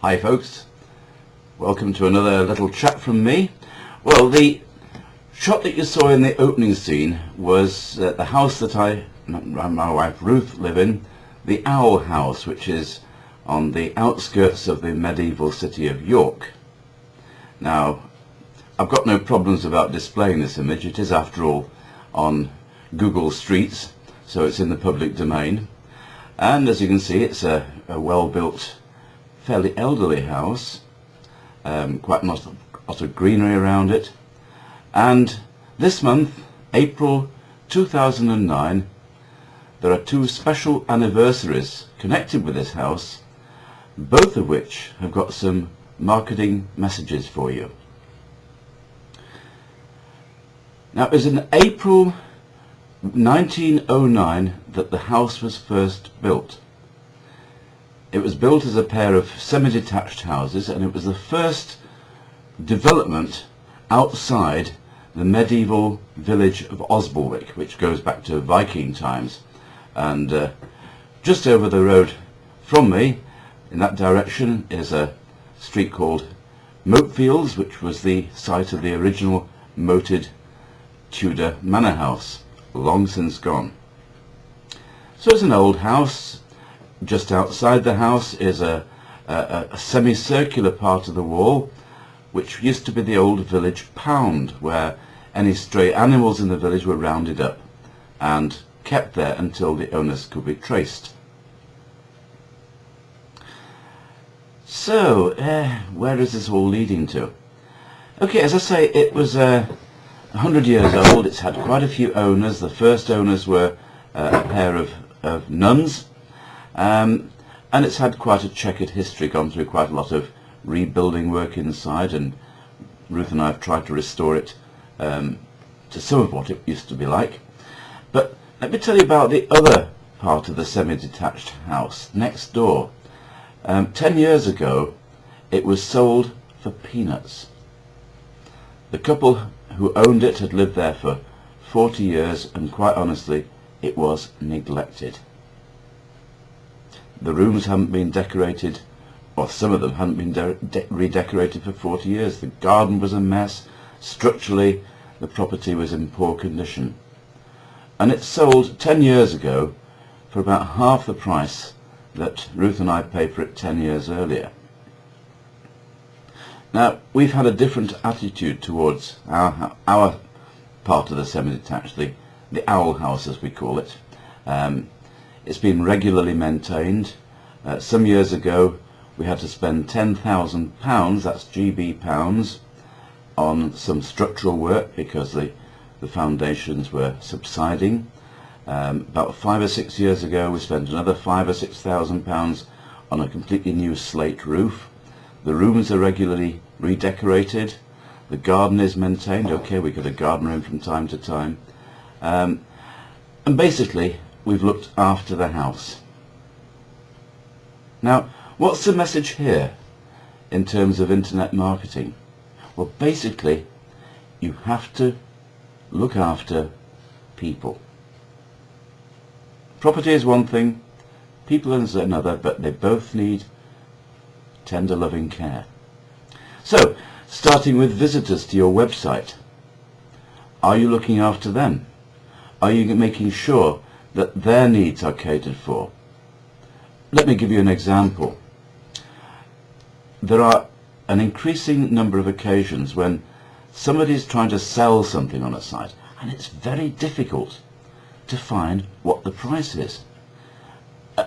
Hi folks, welcome to another little chat from me. Well, the shot that you saw in the opening scene was the house that I and my wife Ruth live in, the Owl House, which is on the outskirts of the medieval city of York. Now, I've got no problems about displaying this image. It is, after all, on Google Streets, so it's in the public domain. And as you can see, it's a well-built, fairly elderly house, quite a lot of greenery around it. And this month, April 2009, there are two special anniversaries connected with this house, both of which have got some marketing messages for you. Now, it was in April 1909 that the house was first built. It was built as a pair of semi-detached houses, and it was the first development outside the medieval village of Osbaldwick, which goes back to Viking times. And just over the road from me, in that direction, is a street called Moatfields, which was the site of the original moated Tudor manor house, long since gone. So it's an old house. Just outside the house is a semicircular part of the wall, which used to be the old village pound, where any stray animals in the village were rounded up and kept there until the owners could be traced. So, where is this all leading to? Okay, as I say, it was 100 years old. It's had quite a few owners. The first owners were a pair of nuns. And it's had quite a checkered history, gone through quite a lot of rebuilding work inside, and Ruth and I have tried to restore it to some of what it used to be like. But let me tell you about the other part of the semi-detached house next door. 10 years ago it was sold for peanuts. The couple who owned it had lived there for 40 years, and quite honestly, it was neglected. The rooms haven't been decorated, or some of them hadn't been redecorated for 40 years. The garden was a mess. Structurally, the property was in poor condition. And it sold 10 years ago for about half the price that Ruth and I paid for it 10 years earlier. Now, we've had a different attitude towards our part of the semi-detached, the Owl House as we call it. It's been regularly maintained. Some years ago we had to spend £10,000, that's GB pounds, on some structural work because the foundations were subsiding. About 5 or 6 years ago we spent another £5,000 or £6,000 on a completely new slate roof. The rooms are regularly redecorated. The garden is maintained. Okay, we get a garden room from time to time. And basically we've looked after the house. Now, what's the message here in terms of internet marketing? Well, basically, you have to look after people. Property is one thing, people is another, but they both need tender, loving care. So, starting with visitors to your website, are you looking after them? Are you making sure that their needs are catered for? Let me give you an example. There are an increasing number of occasions when somebody is trying to sell something on a site, and it's very difficult to find what the price is.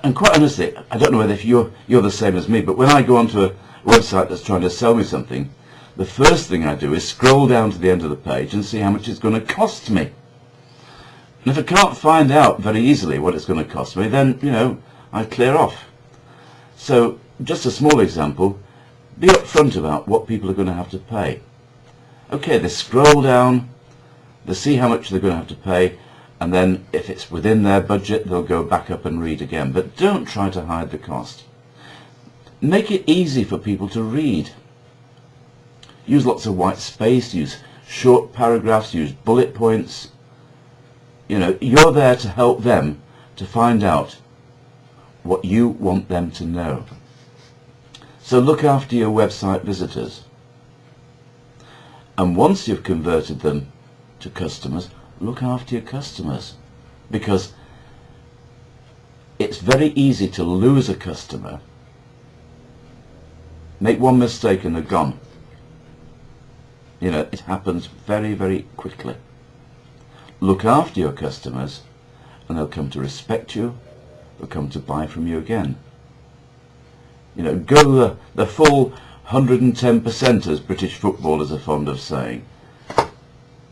And quite honestly, I don't know whether if you're the same as me, but when I go onto a website that's trying to sell me something, the first thing I do is scroll down to the end of the page and see how much it's going to cost me. And if I can't find out very easily what it's going to cost me, then, I clear off. So, just a small example, be upfront about what people are going to have to pay. Okay, they scroll down, they see how much they're going to have to pay, and then if it's within their budget, they'll go back up and read again. But don't try to hide the cost. Make it easy for people to read. Use lots of white space, use short paragraphs, use bullet points. You're there to help them to find out what you want them to know. So look after your website visitors. And once you've converted them to customers, look after your customers. Because it's very easy to lose a customer. Make one mistake and they're gone. You know, it happens very, very quickly. Look after your customers and they'll come to respect you, they'll come to buy from you again. You know, go the full 110%, as British footballers are fond of saying,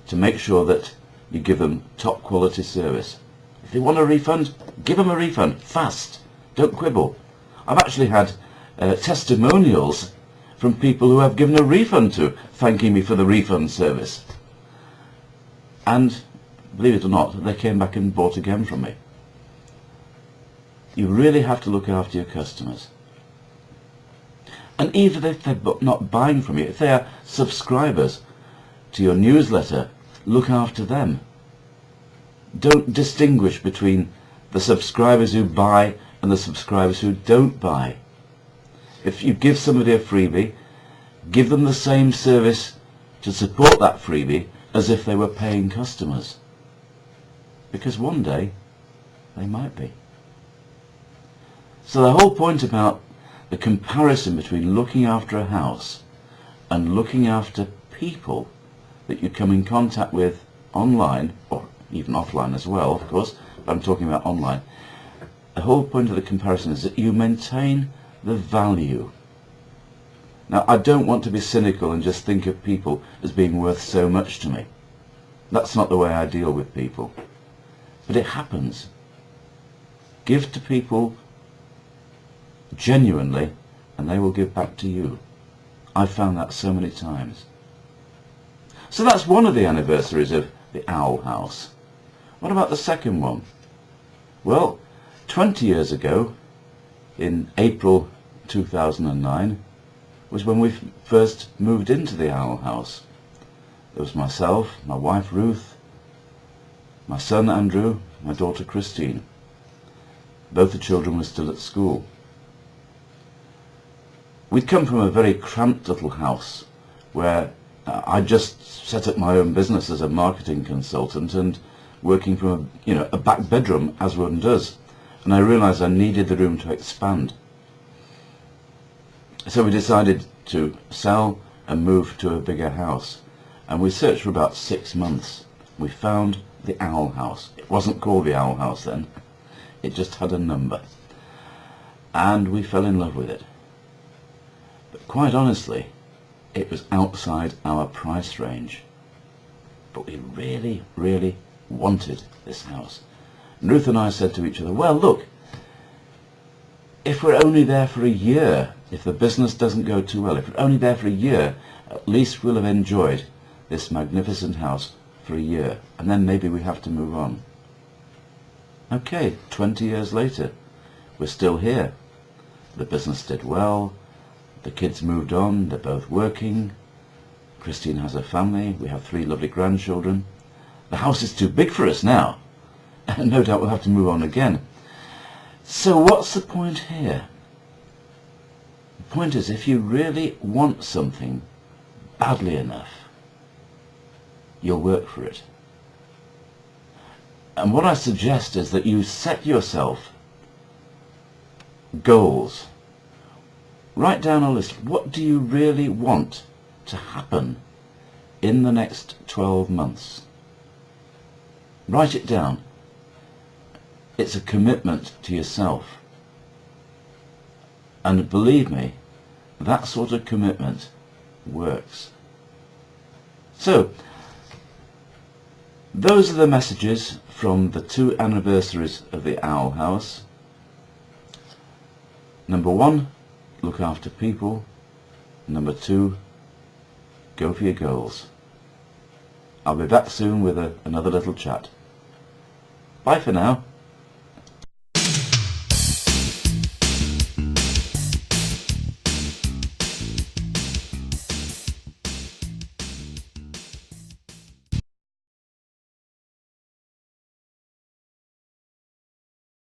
to make sure that you give them top quality service. If they want a refund, give them a refund, fast, don't quibble. I've actually had testimonials from people who I've given a refund to, thanking me for the refund service. And, believe it or not, they came back and bought again from me. You really have to look after your customers. And even if they're not buying from you, if they are subscribers to your newsletter, look after them. Don't distinguish between the subscribers who buy and the subscribers who don't buy. If you give somebody a freebie, give them the same service to support that freebie as if they were paying customers. Because one day, they might be. So the whole point about the comparison between looking after a house and looking after people that you come in contact with online, or even offline as well, of course, but I'm talking about online. The whole point of the comparison is that you maintain the value. Now, I don't want to be cynical and just think of people as being worth so much to me. That's not the way I deal with people. But it happens. Give to people genuinely, and they will give back to you. I've found that so many times. So that's one of the anniversaries of the Owl House. What about the second one? Well, 20 years ago, in April 2009, was when we first moved into the Owl House. There was myself, my wife Ruth, my son Andrew, my daughter Christine. Both the children were still at school. We'd come from a very cramped little house where I just set up my own business as a marketing consultant and working from a back bedroom, as one does. And I realised I needed the room to expand. So we decided to sell and move to a bigger house. And we searched for about 6 months. We found the Owl House. It wasn't called the Owl House then. It just had a number. And we fell in love with it. But quite honestly, it was outside our price range. But we really, really wanted this house. And Ruth and I said to each other, well, look, if we're only there for a year, if the business doesn't go too well, if we're only there for a year, at least we'll have enjoyed this magnificent house for a year, and then maybe we have to move on. Okay, 20 years later, we're still here. The business did well, the kids moved on, they're both working, Christine has a family, we have 3 lovely grandchildren. The house is too big for us now, and no doubt we'll have to move on again. So what's the point here? The point is, if you really want something badly enough, you'll work for it. And what I suggest is that you set yourself goals. Write down a list. What do you really want to happen in the next 12 months? Write it down. It's a commitment to yourself. And believe me, that sort of commitment works. So, those are the messages from the 2 anniversaries of the Owl House. Number 1, look after people. Number 2, go for your goals. I'll be back soon with another little chat. Bye for now.